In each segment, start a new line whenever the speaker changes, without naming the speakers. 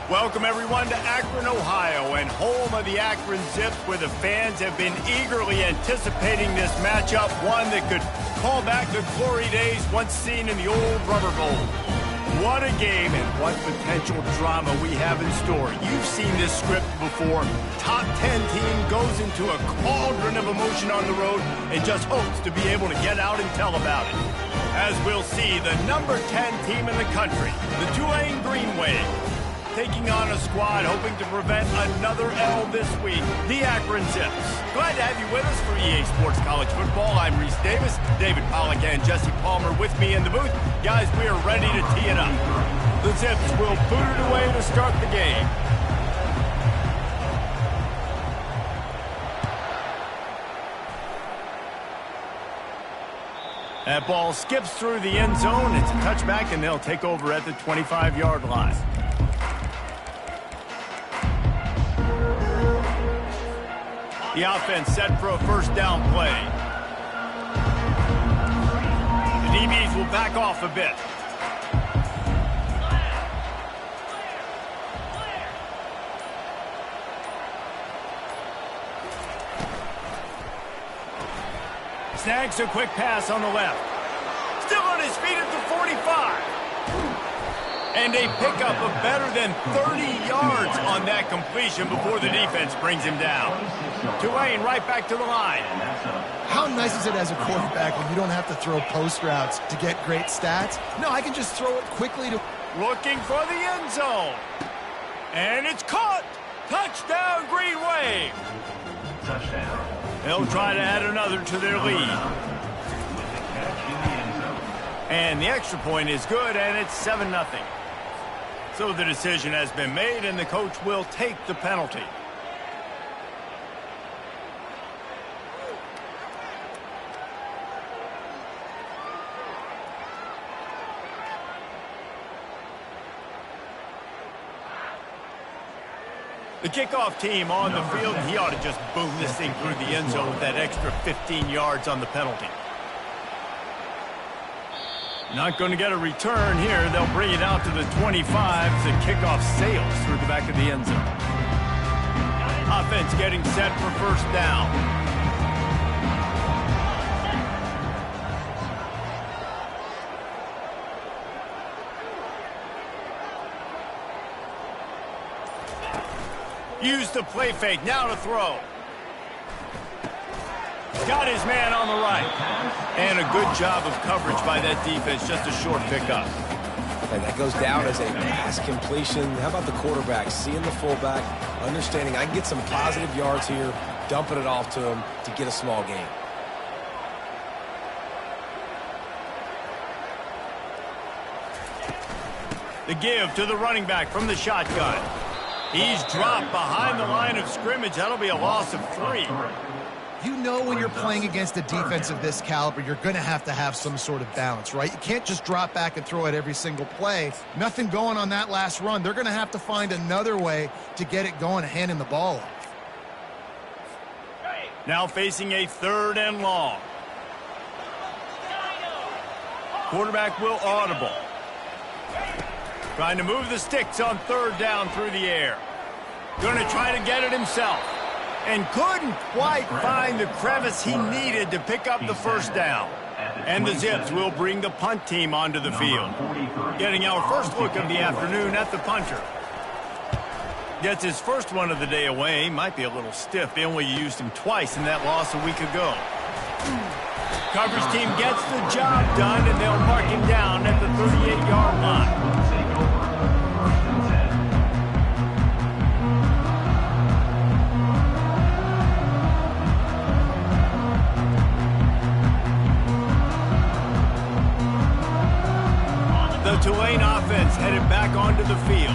Welcome, everyone, to Akron, Ohio, and home of the Akron Zips, where the fans have been eagerly anticipating this matchup, one that could call back the glory days once seen in the old rubber bowl. What a game and what potential drama we have in store. You've seen this script before. Top 10 team goes into a cauldron of emotion on the road and just hopes to be able to get out and tell about it. As we'll see, the number 10 team in the country, the Tulane Green Wave, taking on a squad hoping to prevent another L this week, the Akron Zips. Glad to have you with us for EA Sports College Football. I'm Reese Davis, David Pollack and Jesse Palmer with me in the booth. Guys, we are ready to tee it up. The Zips will boot it away to start the game. That ball skips through the end zone. It's a touchback, and they'll take over at the 25-yard line. The offense set for a first down play. The DBs will back off a bit. Snags a quick pass on the left. Still on his feet at the 45. And a pickup of better than 30 yards on that completion before the defense brings him down. Tulane right back to the line.
How nice is it as a quarterback when you don't have to throw post routes to get great stats? No, I can just throw it quickly to...
Looking for the end zone. And it's caught. Touchdown, Green Wave. Touchdown. They'll try to add another to their lead. And the extra point is good, and it's 7-0. So the decision has been made, and the coach will take the penalty. The kickoff team on the field, he ought to just boom this thing through the end zone with that extra 15 yards on the penalty. Not going to get a return here. They'll bring it out to the 25. The kickoff sails through the back of the end zone. Offense getting set for first down. Use the play fake. Now to throw. Got his man on the right. And a good job of coverage by that defense. Just a short pickup.
And that goes down as a pass completion. How about the quarterback seeing the fullback, understanding I can get some positive yards here, dumping it off to him to get a small gain.
The give to the running back from the shotgun. He's dropped behind the line of scrimmage. That'll be a loss of 3.
You know when you're playing against a defense of this caliber, you're going to have some sort of balance, right? You can't just drop back and throw it every single play. Nothing going on that last run. They're going to have to find another way to get it going and handing the ball off.
Now facing a 3rd and long. Quarterback will audible. Trying to move the sticks on 3rd down through the air. Going to try to get it himself. And couldn't quite find the crevice he needed to pick up the first down. And the Zips will bring the punt team onto the field. Getting our first look of the afternoon at the punter. Gets his first one of the day away. Might be a little stiff. They only used him twice in that loss a week ago. Coverage team gets the job done, and they'll mark him down at the 38-yard line. The Tulane offense headed back onto the field.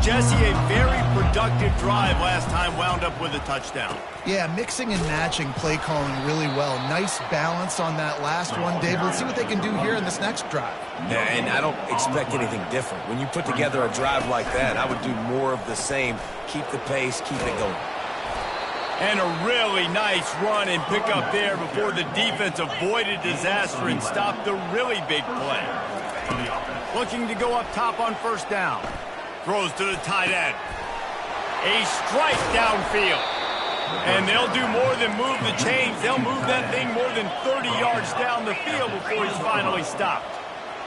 Jesse, a very productive drive last time, wound up with a touchdown.
Yeah, mixing and matching play calling really well. Nice balance on that last one, Dave. Let's see what they can do here in this next drive.
Yeah, and I don't expect anything different. When you put together a drive like that, I would do more of the same. Keep the pace, keep it going.
And a really nice run and pickup there before the defense avoided disaster and stopped the really big play. Looking to go up top on first down. Throws to the tight end. A strike downfield. And they'll do more than move the chains. They'll move that thing more than 30 yards down the field before he's finally stopped.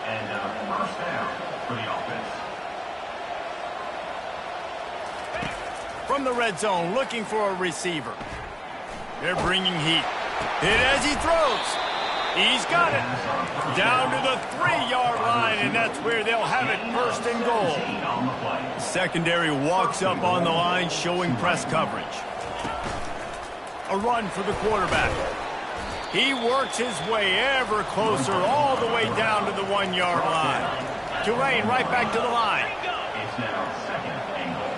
And first down for the offense.
From the red zone, looking for a receiver. They're bringing heat. Hit as he throws. He's got it. Down to the 3-yard line, and that's where they'll have it, first and goal. Secondary walks up on the line, showing press coverage. A run for the quarterback. He works his way ever closer, all the way down to the 1-yard line. Tulane right back to the line.
It's now second and goal.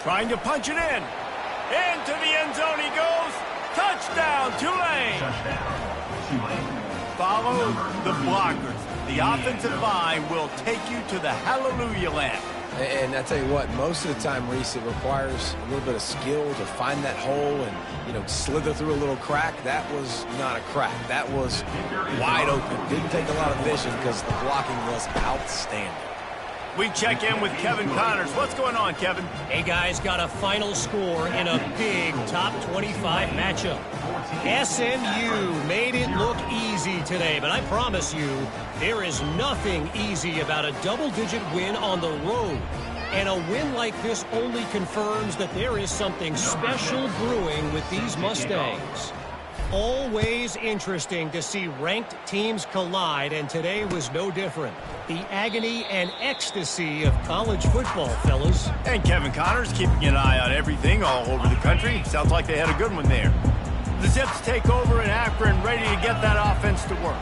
Trying to punch it in. Into the end zone he goes. Touchdown, Tulane. Follow the blockers. The offensive line will take you to the hallelujah land.
And I tell you what, most of the time, Reese, it requires a little bit of skill to find that hole and, slither through a little crack. That was not a crack. That was wide open. Didn't take a lot of vision because the blocking was outstanding.
We check in with Kevin Connors. What's going on, Kevin?
Hey, guys, got a final score in a big top 25 matchup. SMU made it look easy today, but I promise you, there is nothing easy about a double-digit win on the road. And a win like this only confirms that there is something special brewing with these Mustangs. Always interesting to see ranked teams collide, and today was no different. The agony and ecstasy of college football, fellas.
And Kevin Connors keeping an eye on everything all over the country. Sounds like they had a good one there. The Zips take over in Akron, ready to get that offense to work.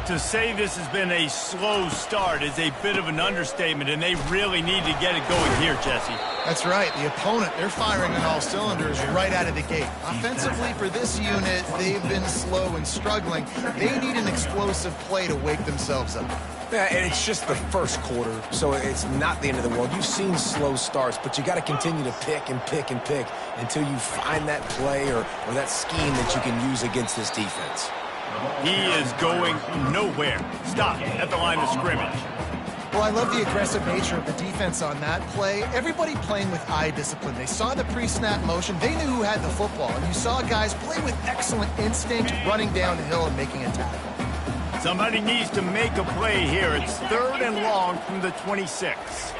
To say this has been a slow start is a bit of an understatement, and they really need to get it going here, Jesse.
That's right. The opponent, they're firing on all cylinders right out of the gate. Offensively, for this unit, they've been slow and struggling. They need an explosive play to wake themselves up.
Yeah, and it's just the first quarter, so it's not the end of the world. You've seen slow starts, but you got to continue to pick and pick and pick until you find that play or that scheme that you can use against this defense.
He is going nowhere. Stop at the line of scrimmage.
Well, I love the aggressive nature of the defense on that play. Everybody playing with eye discipline. They saw the pre-snap motion. They knew who had the football. And you saw guys play with excellent instinct, running downhill and making a tackle.
Somebody needs to make a play here. It's 3rd and long from the 26.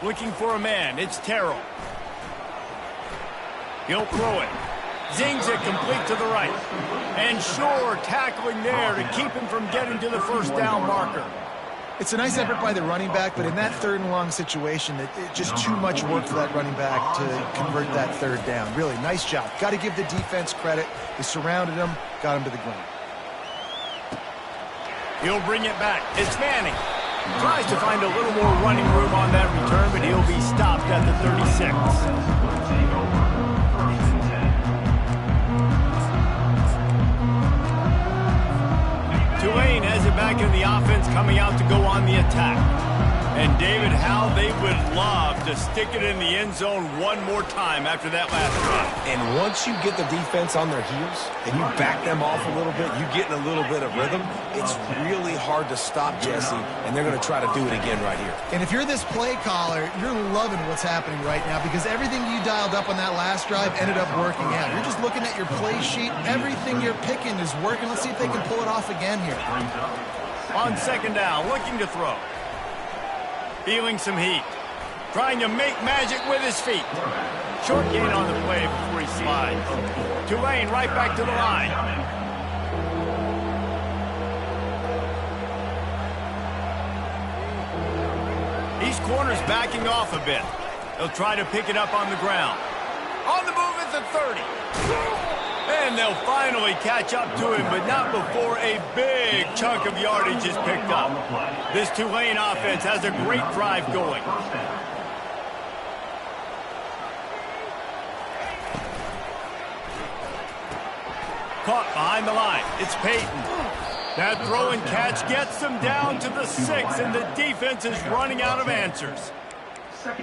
Looking for a man. It's Terrell. He'll throw it. Zings it complete to the right. And Shore tackling there to keep him from getting to the first down marker.
It's a nice effort by the running back, but in that 3rd and long situation, it's just too much work for that running back to convert that 3rd down. Really, nice job. Got to give the defense credit. They surrounded him, got him to the ground.
He'll bring it back. It's Manning. Tries to find a little more running room on that return, but he'll be stopped at the 36. Tulane has it back in the offense, coming out to go on the attack. And David, how they would love to stick it in the end zone one more time after that last drive.
And once you get the defense on their heels and you back them off a little bit, you get in a little bit of rhythm, it's really hard to stop, Jesse, and they're going to try to do it again right here.
And if you're this play caller, you're loving what's happening right now because everything you dialed up on that last drive ended up working out. You're just looking at your play sheet. Everything you're picking is working. Let's see if they can pull it off again here.
On 2nd down, looking to throw. Feeling some heat. Trying to make magic with his feet. Short gain on the play before he slides. Tulane right back to the line. These corners backing off a bit. They'll try to pick it up on the ground. On the move at the 30. And they'll finally catch up to him, but not before a big chunk of yardage is picked up. This Tulane offense has a great drive going. Caught behind the line. It's Peyton. That throw and catch gets them down to the 6, and the defense is running out of answers.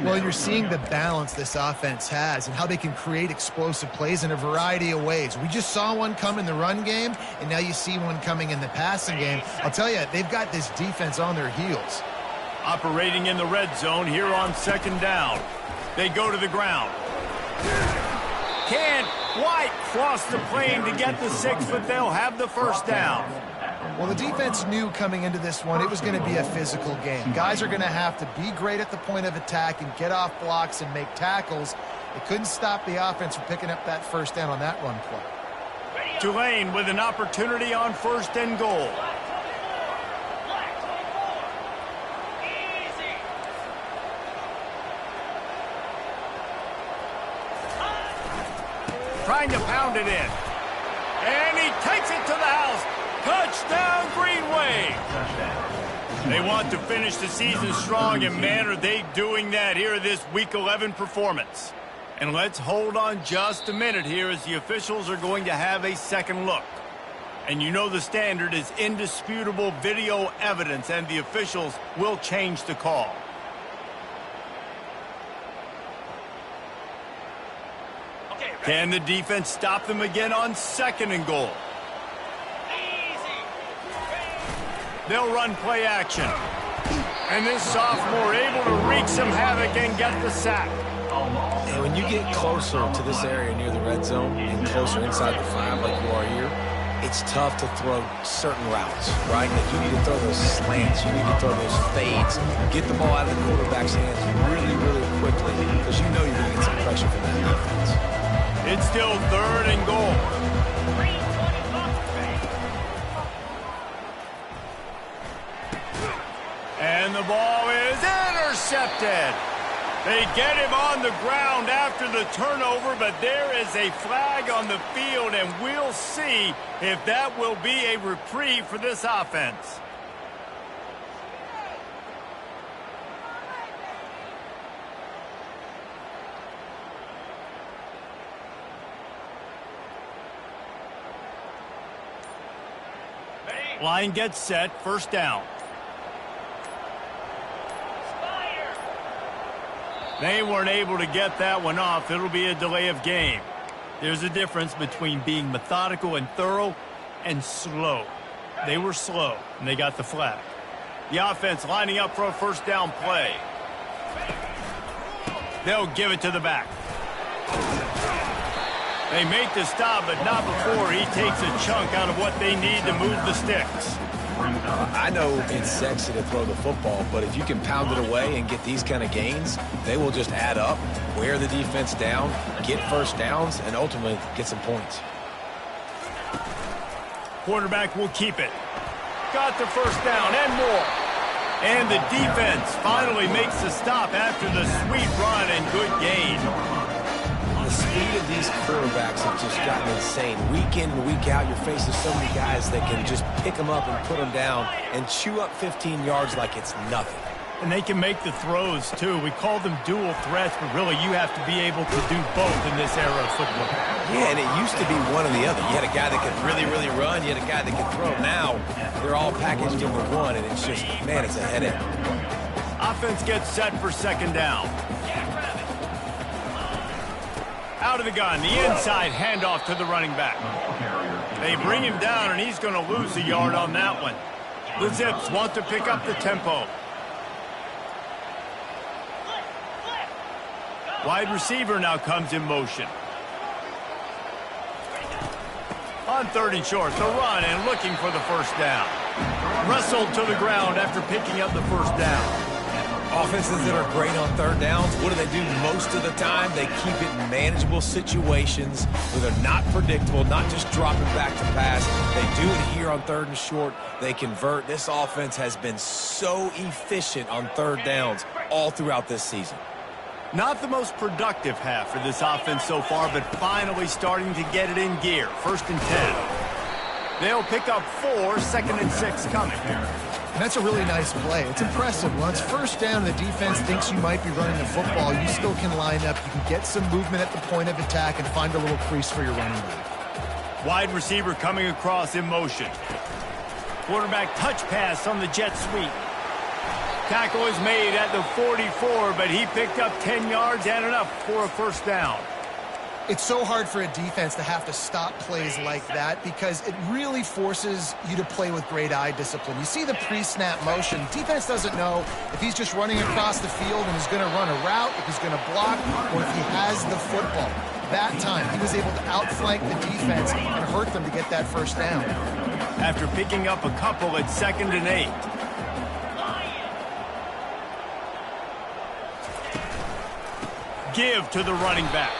Well, you're seeing the balance this offense has and how they can create explosive plays in a variety of ways. We just saw one come in the run game, and now you see one coming in the passing game. I'll tell you, they've got this defense on their heels.
Operating in the red zone here on second down. They go to the ground. Can't quite cross the plane to get the 6, but they'll have the first down.
Well, the defense knew coming into this one it was going to be a physical game. Guys are going to have to be great at the point of attack and get off blocks and make tackles. They couldn't stop the offense from picking up that first down on that run play.
Tulane with an opportunity on first and goal. Trying to pound it in. And he takes it to the house. Touchdown, Greenway. They want to finish the season strong, and man, are they doing that here in this Week 11 performance. And let's hold on just a minute here as the officials are going to have a second look. And you know the standard is indisputable video evidence, and the officials will change the call. Can the defense stop them again on second and goal? They'll run play action. And this sophomore able to wreak some havoc and get the sack.
And when you get closer to this area near the red zone and closer inside the 5 like you are here, it's tough to throw certain routes, right? Like you need to throw those slants, you need to throw those fades, get the ball out of the quarterback's hands really, really quickly because you know you're going to get some pressure from that defense.
It's still third and goal. And the ball is intercepted. They get him on the ground after the turnover, but there is a flag on the field, and we'll see if that will be a reprieve for this offense. Line gets set, first down. They weren't able to get that one off. It'll be a delay of game. There's a difference between being methodical and thorough and slow. They were slow, and they got the flag. The offense lining up for a first down play. They'll give it to the back. They make the stop, but not before he takes a chunk out of what they need to move the sticks.
I know it's sexy to throw the football, but if you can pound it away and get these kind of gains, they will just add up, wear the defense down, get first downs, and ultimately get some points.
Quarterback will keep it. Got the first down and more. And the defense finally makes the stop after the sweet run and good gain.
The speed of these quarterbacks have just gotten insane. Week in and week out, you're facing so many guys that can just pick them up and put them down and chew up 15 yards like it's nothing.
And they can make the throws, too. We call them dual threats, but really you have to be able to do both in this era of football.
Yeah, and it used to be one or the other. You had a guy that could really, really run. You had a guy that could throw. Now they're all packaged into one, and it's just, man, it's a headache.
Offense gets set for second down. Out of the gun, the inside handoff to the running back. They bring him down, and he's going to lose a yard on that one. The Zips want to pick up the tempo. Wide receiver now comes in motion. On third and short, the run and looking for the first down. Wrestled to the ground after picking up the first down.
Offenses that are great on third downs, what do? Most of the time, they keep it in manageable situations where they're not predictable, not just dropping back to pass. They do it here on third and short. They convert. This offense has been so efficient on third downs all throughout this season.
Not the most productive half for this offense so far, but finally starting to get it in gear. First and 10. They'll pick up 4, second and 6 coming.
And that's a really nice play. It's impressive. When it's first down and the defense thinks you might be running the football, you still can line up. You can get some movement at the point of attack and find a little crease for your running back.
Wide receiver coming across in motion. Quarterback touch pass on the jet sweep. Tackle is made at the 44, but he picked up 10 yards and enough for a first down.
It's so hard for a defense to have to stop plays like that because it really forces you to play with great eye discipline. You see the pre-snap motion. Defense doesn't know if he's just running across the field and he's going to run a route, if he's going to block, or if he has the football. That time, he was able to outflank the defense and hurt them to get that first down.
After picking up a couple at 2nd and 8. Give to the running back.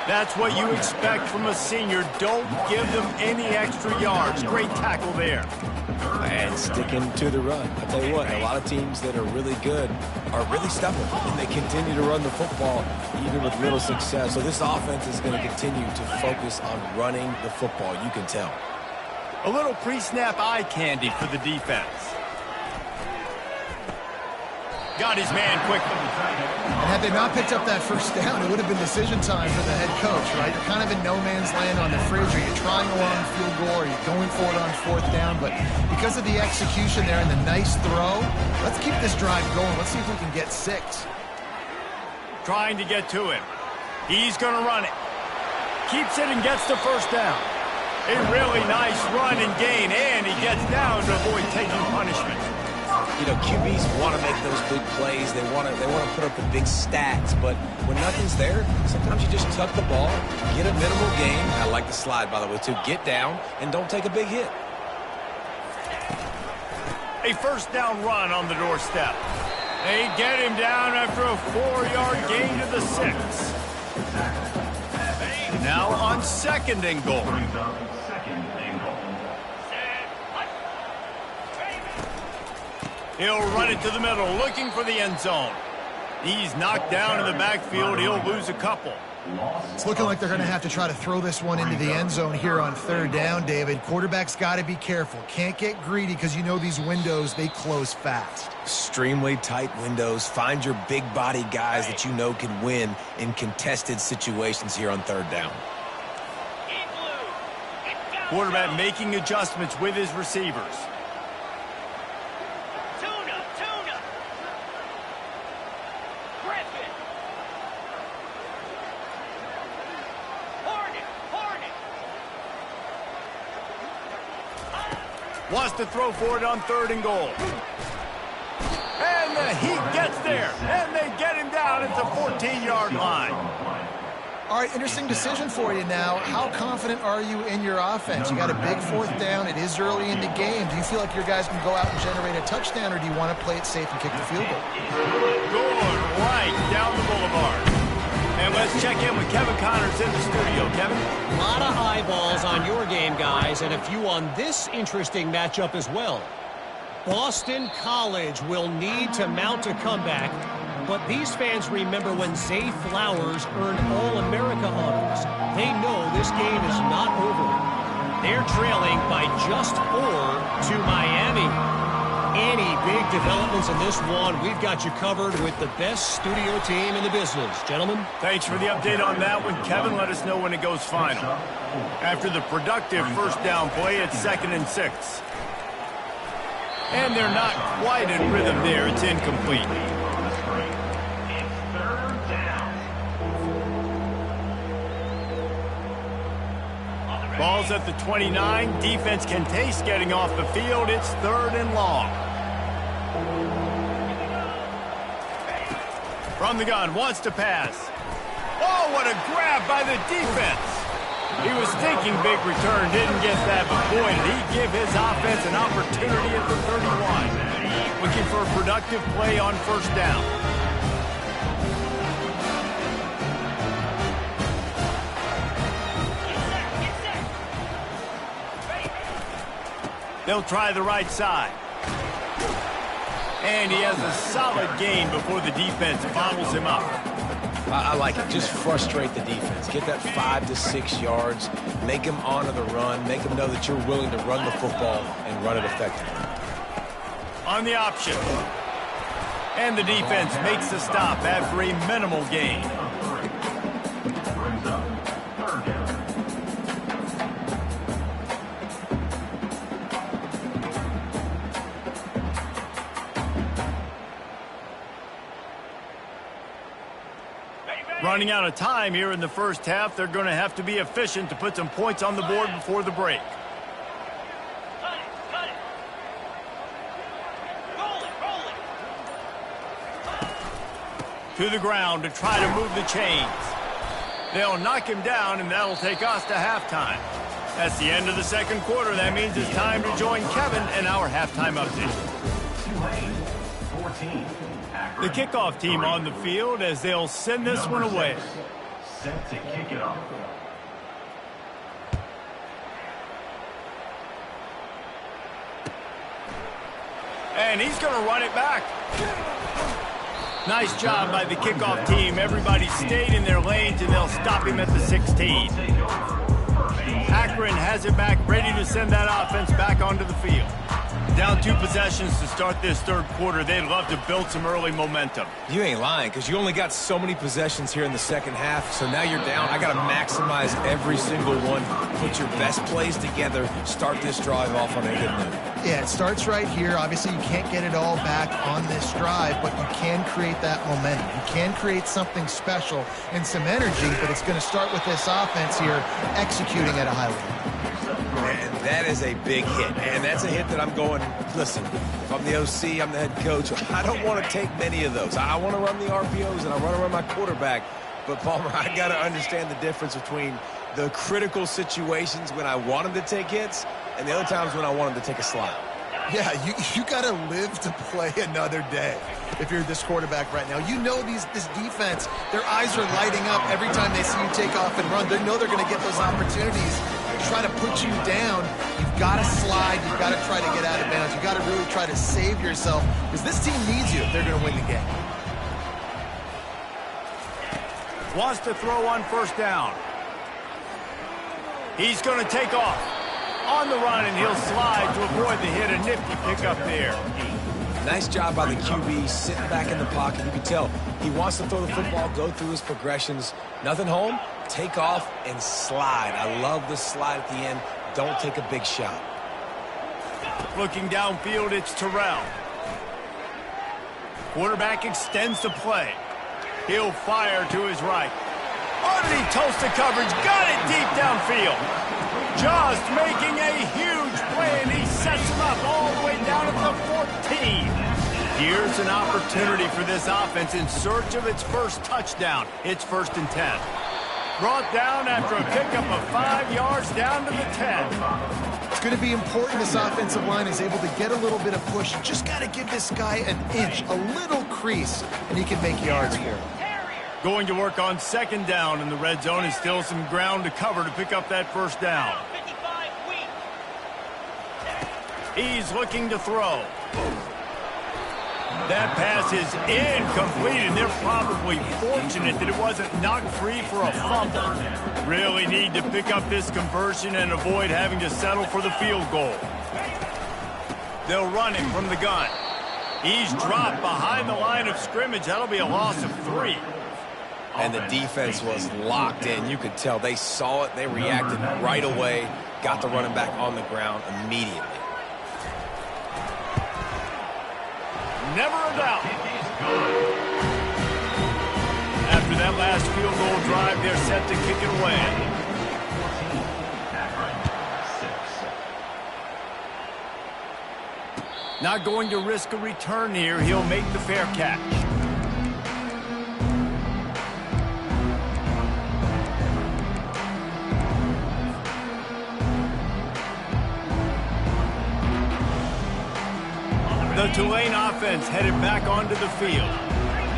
That's what you expect from a senior. Don't give them any extra yards. Great tackle there.
And sticking to the run. I'll tell you what, a lot of teams that are really good are really stubborn, and they continue to run the football even with little success. So this offense is going to continue to focus on running the football. You can tell.
A little pre-snap eye candy for the defense. Got his man quickly.
And had they not picked up that first down, it would have been decision time for the head coach, right? You're kind of in no man's land on the fridge. Are you trying a long field goal? Are you going for it on 4th down? But because of the execution there and the nice throw, let's keep this drive going. Let's see if we can get 6.
Trying to get to him. He's going to run it. Keeps it and gets the first down. A really nice run and gain, and he gets down to avoid taking punishment.
You know, QBs want to make those big plays. They want to put up the big stats. But when nothing's there, sometimes you just tuck the ball, get a minimal gain. I like the slide, by the way, too. Get down and don't take a big hit.
A first down run on the doorstep. They get him down after a 4-yard gain to the 6. Now on 2nd and goal. He'll run it to the middle, looking for the end zone. He's knocked down in the backfield. He'll lose a couple.
It's looking like they're going to have to try to throw this one into the end zone here on 3rd down, David. Quarterback's got to be careful. Can't get greedy because you know these windows, they close fast.
Extremely tight windows. Find your big body guys that you know can win in contested situations here on 3rd down.
Quarterback making adjustments with his receivers. Wants to throw for it on 3rd and goal. And the heat gets there. And they get him down at the 14-yard line.
All right, interesting decision for you now. How confident are you in your offense? You got a big 4th down. It is early in the game. Do you feel like your guys can go out and generate a touchdown, or do you want to play it safe and kick the field goal?
Going right down the boulevard. And let's check in with Kevin Connors in the studio. Kevin?
A lot of eyeballs on your game, guys, and a few on this interesting matchup as well. Boston College will need to mount a comeback, but these fans remember when Zay Flowers earned All-America honors. They know this game is not over. They're trailing by just 4 to Miami. Any big developments in this one, we've got you covered with the best studio team in the business. Gentlemen?
Thanks for the update on that one, Kevin. Let us know when it goes final. After the productive first down play, it's 2nd and 6. And they're not quite in rhythm there. It's incomplete. Ball's at the 29. Defense can taste getting off the field. It's 3rd and long. From the gun, wants to pass. Oh, what a grab by the defense. He was thinking big return, didn't get that, but boy, did he give his offense an opportunity at the 31. Looking for a productive play on 1st down. They'll try the right side. And he has a solid gain before the defense bottles him up.
I like it. Just frustrate the defense. Get that 5 to 6 yards. Make them honor the run. Make them know that you're willing to run the football and run it effectively.
On the option. And the defense makes the stop after a minimal gain. Running out of time here in the first half. They're going to have to be efficient to put some points on the board before the break. To the ground to try to move the chains. They'll knock him down, and that'll take us to halftime. That's the end of the second quarter. That means it's time to join Kevin in our halftime update.
Tulane, 14.
The kickoff team on the field as they'll send this one away.
Set to kick it off.
And he's going to run it back. Nice job by the kickoff team. Everybody stayed in their lanes, and they'll stop him at the 16. Akron has it back, ready to send that offense back onto the field. Down 2 possessions to start this third quarter. They'd love to build some early momentum.
You ain't lying, because you only got so many possessions here in the second half, so now you're down. I got to maximize every single one. Put your best plays together. Start this drive off on a good note.
Yeah, it starts right here. Obviously, you can't get it all back on this drive, but you can create that momentum. You can create something special and some energy, but it's going to start with this offense here executing at a high level.
And that is a big hit. And that's a hit that I'm going, listen, if I'm the OC, I'm the head coach, I don't want to take many of those. I want to run the RPOs, and I want to run my quarterback. But, Palmer, I got to understand the difference between the critical situations when I want him to take hits and the other times when I want him to take a slide.
Yeah, you got to live to play another day if you're this quarterback right now. You know this defense, their eyes are lighting up every time they see you take off and run. They know they're going to get those opportunities to try to put you down. You've got to slide. You've got to try to get out of bounds. You've got to really try to save yourself because this team needs you if they're going to win the game.
Wants to throw on first down. He's going to take off. On the run, and he'll slide to avoid the hit. A nifty pickup there.
Nice job by the QB, sitting back in the pocket. You can tell he wants to throw the football, go through his progressions. Nothing home, take off, and slide. I love the slide at the end. Don't take a big shot.
Looking downfield, it's Terrell. Quarterback extends the play. He'll fire to his right. Underneath toasted coverage, got it deep downfield. Just making a huge play, and he sets him up all the way down at the 14. Here's an opportunity for this offense in search of its first touchdown. It's 1st and 10. Brought down after a pickup of 5 yards down to the 10.
It's going to be important this offensive line is able to get a little bit of push. Just got to give this guy an inch, a little crease, and he can make yards here.
Going to work on 2nd down in the red zone, and still some ground to cover to pick up that 1st down. He's looking to throw. That pass is incomplete, and they're probably fortunate that it wasn't knocked free for a fumble. Really need to pick up this conversion and avoid having to settle for the field goal. They'll run him from the gun. He's dropped behind the line of scrimmage. That'll be a loss of 3.
And the defense was locked in. You could tell they saw it. They reacted right away. Got the running back on the ground immediately.
Never a doubt. After that last field goal drive, they're set to kick it away. Not going to risk a return here. He'll make the fair catch. The Tulane offense headed back onto the field.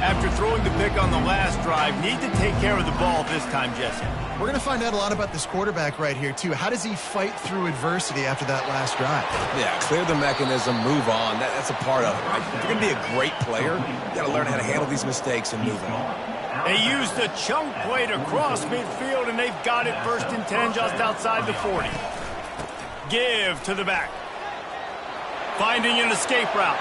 After throwing the pick on the last drive, need to take care of the ball this time, Jesse.
We're going to find out a lot about this quarterback right here, too. How does he fight through adversity after that last drive?
Yeah, clear the mechanism, move on. That's a part of it, right? If you're going to be a great player, you got to learn how to handle these mistakes and move on.
They used the chunk play to cross midfield, and they've got it 1st and 10 just outside the 40. Give to the back. Finding an escape route.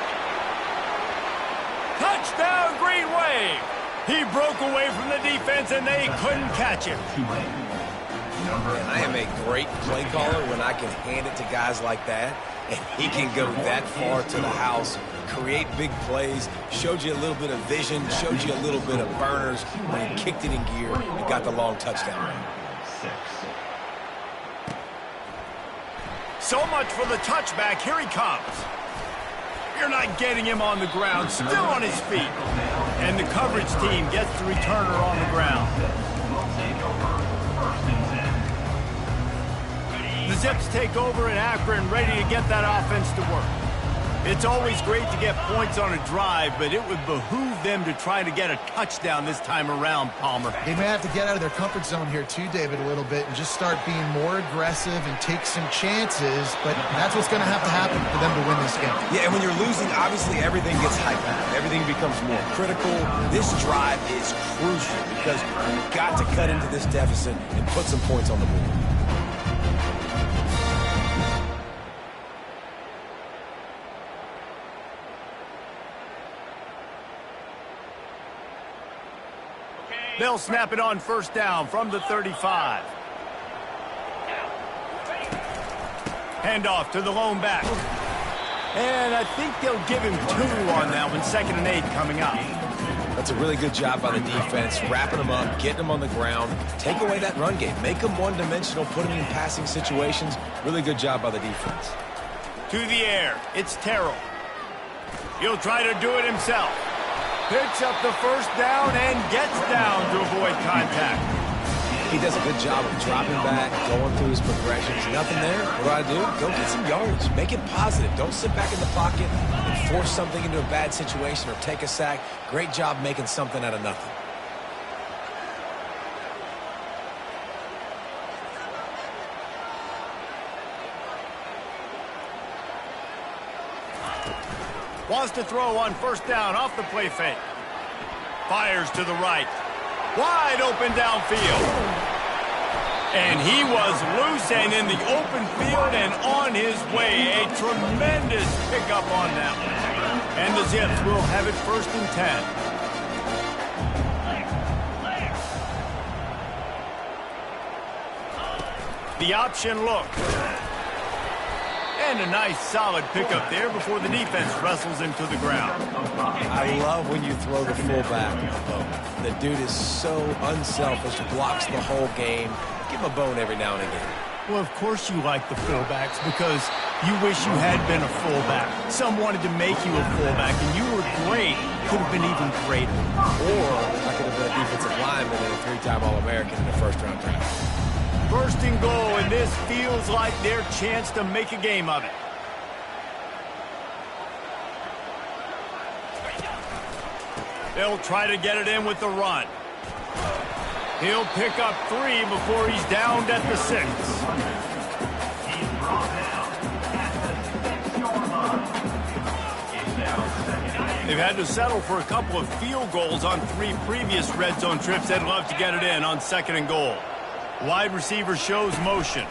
Touchdown, Green Wave. He broke away from the defense, and they couldn't catch him.
And I am a great play caller when I can hand it to guys like that. and he can go that far to the house, create big plays, showed you a little bit of vision, showed you a little bit of burners when he kicked it in gear and got the long touchdown run.
So much for the touchback. Here he comes. You're not getting him on the ground, still on his feet. And the coverage team gets the returner on the ground. The Zips take over in Akron, ready to get that offense to work. It's always great to get points on a drive, but it would behoove them to try to get a touchdown this time around, Palmer.
They may have to get out of their comfort zone here too, David, a little bit and just start being more aggressive and take some chances, but that's what's going to happen for them to win this game.
Yeah, and when you're losing, obviously everything gets hyped. Everything becomes more critical. This drive is crucial because you've got to cut into this deficit and put some points on the board.
They'll snap it on first down from the 35. Handoff to the lone back. And I think they'll give him 2 on that one. 2nd and 8 coming up.
That's a really good job by the defense, wrapping them up, getting them on the ground. Take away that run game. Make them one-dimensional, put them in passing situations. Really good job by the defense.
To the air. It's Terrell. He'll try to do it himself. Picks up the first down and gets down to avoid contact.
He does a good job of dropping back, going through his progressions. Nothing there. What do? Go get some yards. Make it positive. Don't sit back in the pocket and force something into a bad situation or take a sack. Great job making something out of nothing.
Wants to throw on first down off the play fake. Fires to the right. Wide open downfield. And he was loose and in the open field and on his way. A tremendous pickup on that one. And the Zips will have it 1st and 10. The option look. And a nice solid pickup there before the defense wrestles him to the ground.
I love when you throw the fullback a bone. The dude is so unselfish, blocks the whole game. Give him a bone every now and again.
Well, of course you like the fullbacks because you wish you had been a fullback. Some wanted to make you a fullback, and you were great. Could have been even greater.
Or I could have been a defensive lineman and a 3-time All-American in the first-round draft.
1st and goal, and this feels like their chance to make a game of it. They'll try to get it in with the run. He'll pick up 3 before he's downed at the 6. They've had to settle for a couple of field goals on 3 previous red zone trips. They'd love to get it in on 2nd and goal. Wide receiver shows motion.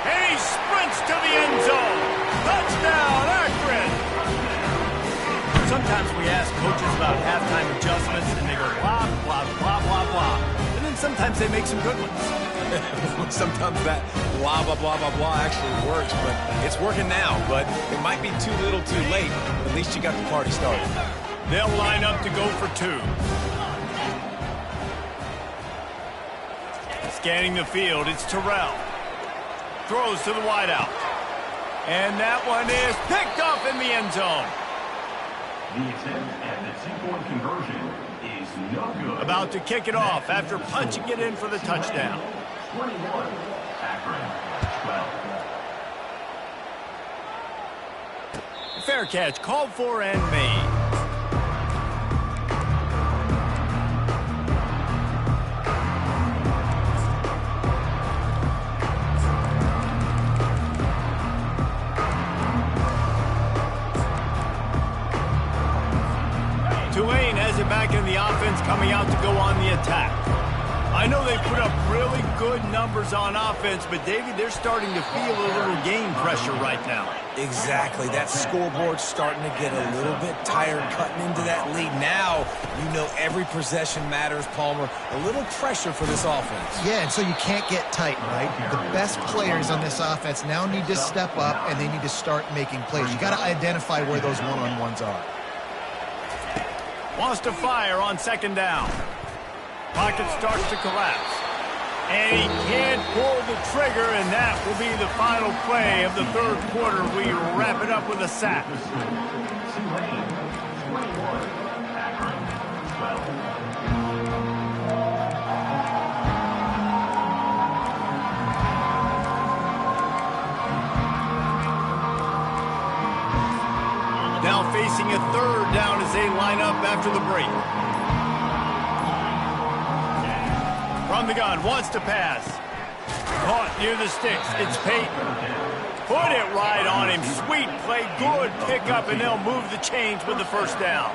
And he sprints to the end zone. Touchdown, Akron! Sometimes we ask coaches about halftime adjustments, and they go blah, blah, blah, blah, blah. And then sometimes they make some good ones.
Sometimes that blah, blah, blah, blah, blah actually works, but it's working now. But it might be too little too late. At least you got the party started.
They'll line up to go for 2. Scanning the field, it's Terrell. Throws to the wideout. And that one is picked off in the end zone.
The attempt at the 2-point conversion is no good.
About to kick it off after punching it in for the touchdown.
21, Akron, 12.
Fair catch, called for and made. Tulane has it back in the offense, coming out to go on the attack. I know they put up really good numbers on offense, but David, they're starting to feel a little game pressure pressure right now.
Exactly. That scoreboard's starting to get a little bit tired cutting into that lead. Now, you know every possession matters, Palmer. A little pressure for this offense.
Yeah, and so you can't get tight, right? The best players on this offense now need to step up, and they need to start making plays. You got to identify where those one-on-ones are.
Wants to fire on second down. Pocket starts to collapse. And he can't pull the trigger, and that will be the final play of the third quarter. We wrap it up with a sack.
Tulane, 21. Akron, 12.
Now facing a third down as they line up after the break. From the gun, wants to pass. Caught near the sticks. It's Peyton. Put it right on him. Sweet play, good pickup, and they'll move the chains with the first down.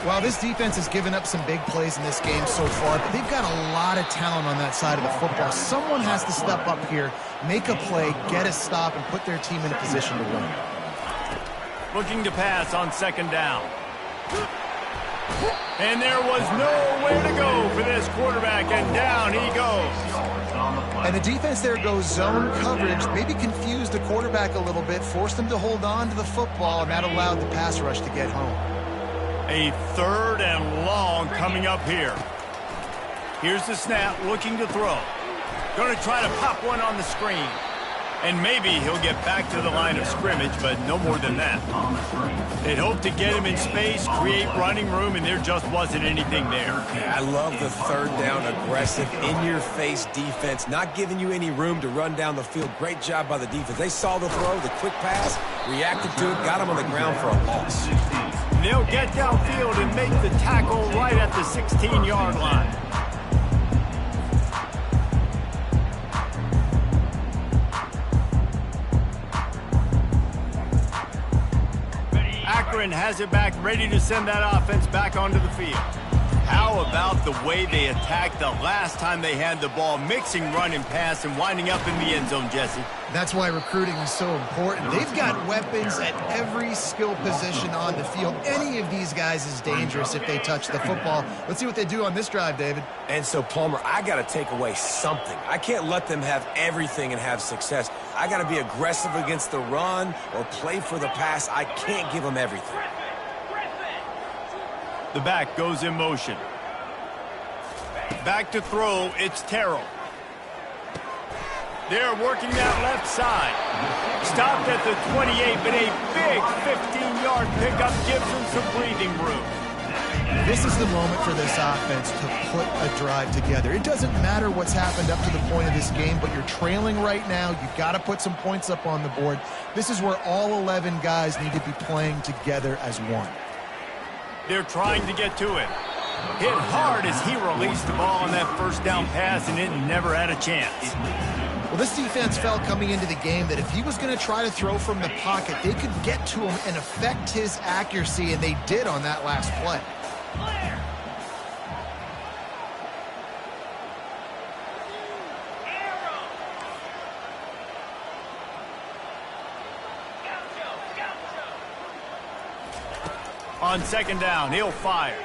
Well, this defense has given up some big plays in this game so far, but they've got a lot of talent on that side of the football. Someone has to step up here, make a play, get a stop, and put their team in a position to win.
Looking to pass on second down. And there was nowhere to go for this quarterback, and down he goes.
And the defense there goes zone coverage, maybe confused the quarterback a little bit, forced him to hold on to the football, and that allowed the pass rush to get home.
A third and long coming up here. Here's the snap, looking to throw. Going to try to pop one on the screen. And maybe he'll get back to the line of scrimmage, but no more than that. They'd hope to get him in space, create running room, and there just wasn't anything there.
I love the third down aggressive, in-your-face defense, not giving you any room to run down the field. Great job by the defense. They saw the throw, the quick pass, reacted to it, got him on the ground for a loss.
They'll get downfield and make the tackle right at the 16-yard line. Akron has it back, ready to send that offense back onto the field. How about the way they attacked the last time they had the ball, mixing run and pass and winding up in the end zone, Jesse?
That's why recruiting is so important. They've got weapons at every skill position on the field. Any of these guys is dangerous if they touch the football. Let's see what they do on this drive, David.
And so, Palmer, I got to take away something. I can't let them have everything and have success. I got to be aggressive against the run or play for the pass. I can't give them everything.
The back goes in motion. Back to throw, it's Terrell. They're working that left side. Stopped at the 28, but a big 15-yard pickup gives them some breathing room.
This is the moment for this offense to put a drive together. It doesn't matter what's happened up to the point of this game, but you're trailing right now. You've got to put some points up on the board. This is where all 11 guys need to be playing together as one.
They're trying to get to it. Hit hard as he released the ball on that first down pass, and it never had a chance.
Well, this defense felt coming into the game that if he was going to try to throw from the pocket, they could get to him and affect his accuracy, and they did on that last play.
On second down, he'll fire.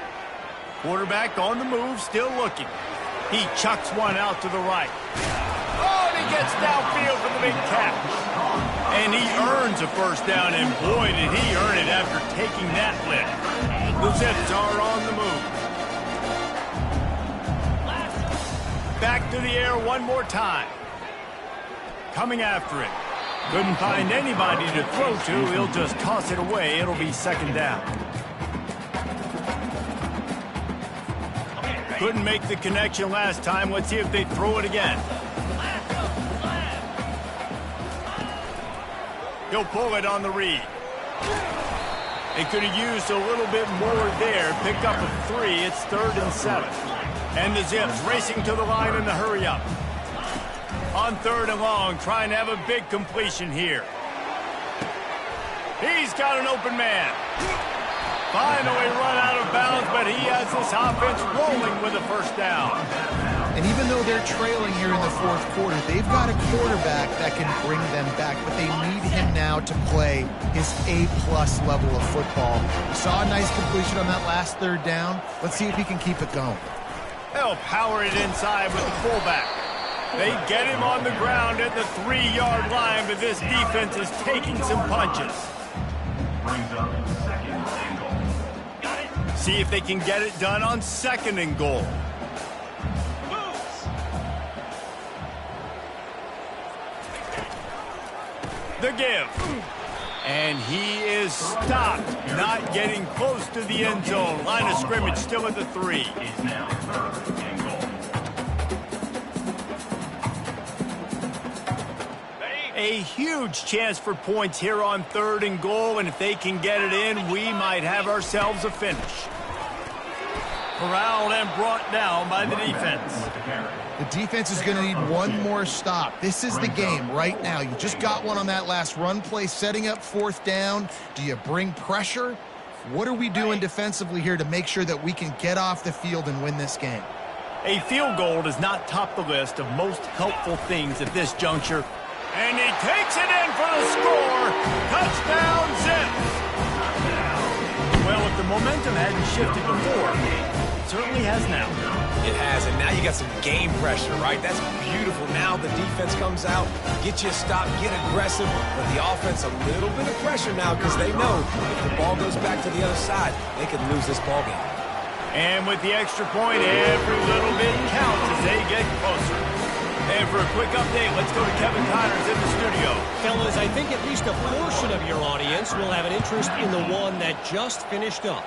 Quarterback on the move, still looking. He chucks one out to the right. Oh, and he gets downfield for the big catch. And he earns a first down, and boy, did he earn it after taking that lift. The Zips are on the move. Back to the air one more time. Coming after it. Couldn't find anybody to throw to. He'll just toss it away. It'll be second down. Couldn't make the connection last time. Let's see if they throw it again. He'll pull it on the read. They could have used a little bit more there. Picked up a 3. It's 3rd and 7. And the Zips racing to the line in the hurry up. On 3rd and long, trying to have a big completion here. He's got an open man. Finally run out of bounds, but he has this offense rolling with a first down.
And even though they're trailing here in the fourth quarter, they've got a quarterback that can bring them back, but they need him now to play his A-plus level of football. We saw a nice completion on that last third down. Let's see if he can keep it going.
They'll power it inside with the fullback. They get him on the ground at the 3-yard line, but this defense is taking some punches.
Brings up second and goal.
See if they can get it done on 2nd and goal. The give. And he is stopped, not getting close to the end zone. Line of scrimmage still at the 3.
Is now 3rd and goal.
A huge chance for points here on 3rd and goal, and if they can get it in, we might have ourselves a finish. Corralled and brought down by the defense.
The defense is going to need one more stop. This is the game right now. You just got one on that last run play, setting up 4th down. Do you bring pressure? What are we doing defensively here to make sure that we can get off the field and win this game?
A field goal does not top the list of most helpful things at this juncture. And he takes it in for the score. Touchdown, Zips. Well, if the momentum hadn't shifted before, it certainly has now.
It has, and now you got some game pressure, right? That's beautiful. Now the defense comes out, get you a stop, get aggressive, but the offense a little bit of pressure now because they know if the ball goes back to the other side, they could lose this ball game.
And with the extra point, every little bit counts as they get closer. And for a quick update, let's go to Kevin Connors in the studio.
Fellas, I think at least a portion of your audience will have an interest in the one that just finished up.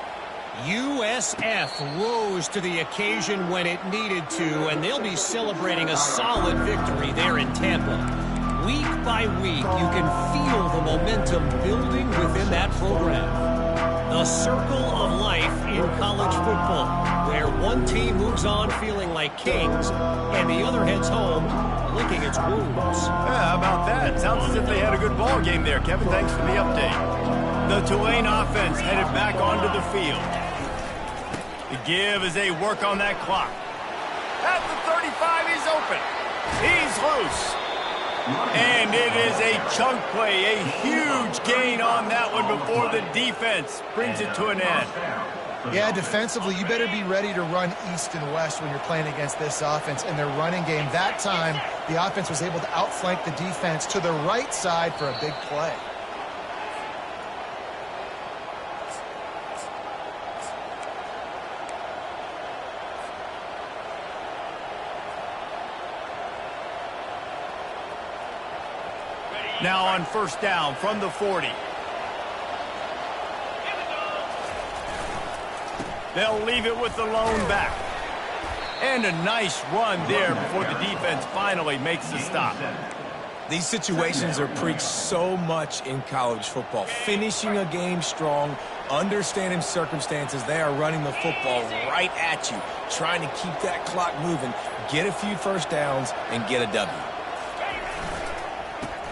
USF rose to the occasion when it needed to, and they'll be celebrating a solid victory there in Tampa. Week by week, you can feel the momentum building within that program. The circle of life in college football, where one team moves on feeling like kings, and the other heads home licking its wounds.
Yeah, how about that? Sounds as if they had a good ball game there. Kevin, thanks for the update. The Tulane offense headed back onto the field. The give as they work on that clock. At the 35, he's open. He's loose. And it is a chunk play, a huge gain on that one before the defense brings it to an end.
Yeah, defensively, you better be ready to run east and west when you're playing against this offense and their running game. That time, the offense was able to outflank the defense to the right side for a big play.
Now on 1st down from the 40. They'll leave it with the lone back. And a nice run there before the defense finally makes the stop.
These situations are preached so much in college football. Finishing a game strong, understanding circumstances. They are running the football right at you, trying to keep that clock moving, get a few 1st downs, and get a W.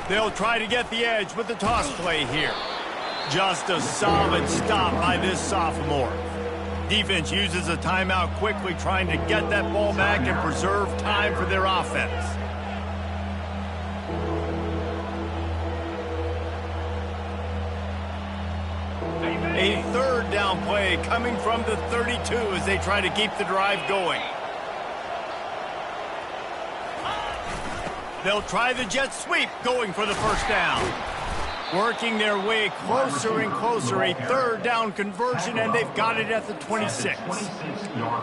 They'll try to get the edge with the toss play here. Just a solid stop by this sophomore. Defense uses a timeout quickly, trying to get that ball back and preserve time for their offense. A 3rd down play coming from the 32 as they try to keep the drive going. They'll try the jet sweep, going for the 1st down. Working their way closer and closer, a 3rd down conversion, and they've got it at the 26.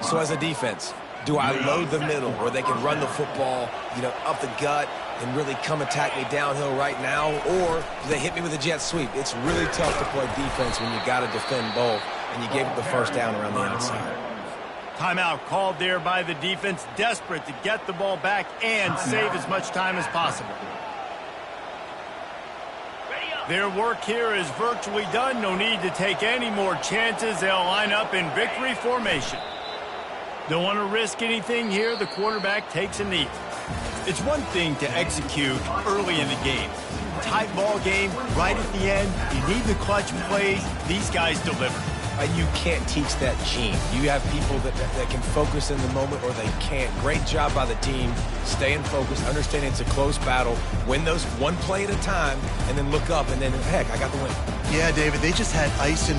So as a defense, do I load the middle where they can run the football, up the gut and really come attack me downhill right now, or do they hit me with a jet sweep? It's really tough to play defense when you got to defend both, and you gave it the 1st down around the outside.
Timeout called there by the defense, desperate to get the ball back and save as much time as possible. Their work here is virtually done. No need to take any more chances. They'll line up in victory formation. Don't want to risk anything here. The quarterback takes a knee. It's one thing to execute early in the game. Tight ball game, right at the end. You need the clutch plays. These guys deliver.
You can't teach that gene. You have people that can focus in the moment or they can't. Great job by the team, staying focused, understanding it's a close battle, win those one play at a time, and then look up, and then, heck, I got the win.
Yeah, David, they just had ice in